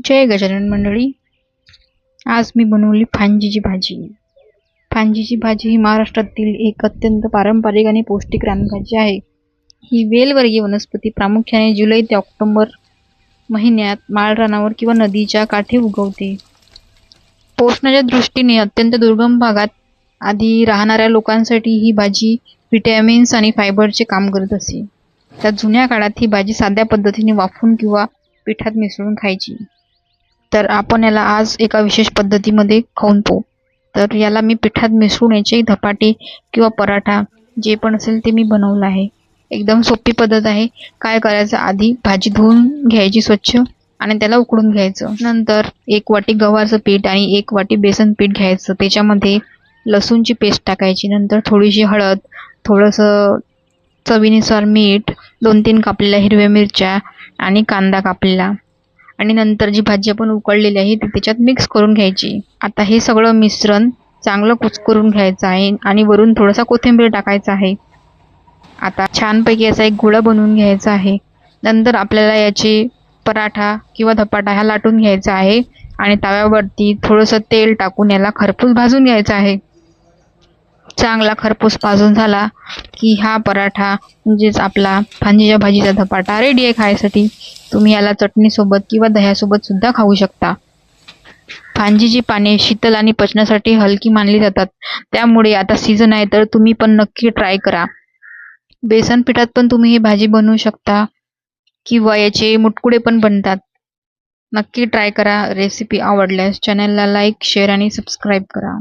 जय गजानन मंडळी. आज मी बनवली फांजीची भाजी. फांजीची भाजी ही महाराष्ट्रातील एक अत्यंत पारंपरिक आणि पौष्टिक रानभाजी आहे. ही वेलवर्गीय वनस्पती प्रामुख्याने जुलै ते ऑक्टोबर महिन्यात माळरानावर किंवा नदीच्या काठी उगवते. पोषणाच्या दृष्टीने अत्यंत दुर्गम भागात आधी राहणाऱ्या लोकांसाठी ही भाजी व्हिटॅमिन्स आणि फायबरचे काम करत असे. त्या जुन्या काळात ही भाजी साध्या पद्धतीने वाफवून किंवा पिठात मिसळून खायची. तर आपण याला आज एका विशेष पद्धतीमध्ये खाऊन पाहू. तर याला मी पिठात मिसळून याचे धपाटे किंवा पराठा जे पण असेल ते मी बनवलं आहे. एकदम सोपी पद्धत आहे. काय करायचं, आधी भाजी धुवून घ्यायची स्वच्छ आणि त्याला उकडून घ्यायचं. नंतर 1 वाटी गव्हाचं पीठ आणि 1 वाटी बेसन पीठ घ्यायचं. त्याच्यामध्ये लसूणची पेस्ट टाकायची. नंतर थोडीशी हळद, थोडंसं चवीनुसार मीठ, 2-3 कापलेल्या हिरव्या मिरच्या आणि कांदा कापलेला आणि नंतर जी भाजी आपण उकळलेली आहे ती त्याच्यात मिक्स करून घ्यायची. आता हे सगळं मिश्रण चांगलं कुस्करून घ्यायचं आहे आणि वरून थोडासा कोथिंबीर टाकायचा आहे. आता छानपैकी याचा एक गोळा बनवून घ्यायचा आहे. नंतर आपल्याला याचे पराठा किंवा धपाटा हा लाटून घ्यायचा आहे आणि तव्यावरती थोडंसं तेल टाकून याला खरपूस भाजून घ्यायचा आहे. चांगला खरपूस भाजून झाला की हा पराठा म्हणजेच आपला फांजीच्या भाजीचा धपाटा रेडी आहे खायसाठी. तुम्ही याला चटणीसोबत किंवा दह्यासोबत सुद्धा खाऊ शकता. फांजीची पाने शीतल आणि पचनासाठी हलकी मानली जातात. त्यामुळे आता सीझन आहे तर तुम्ही पण नक्की ट्राय करा. बेसन पिठात पण तुम्ही ही भाजी बनवू शकता किंवा याचे मुटकुडे पण बनतात. नक्की ट्राय करा. रेसिपी आवडल्यास चॅनलला लाईक, शेअर आणि सबस्क्राईब करा.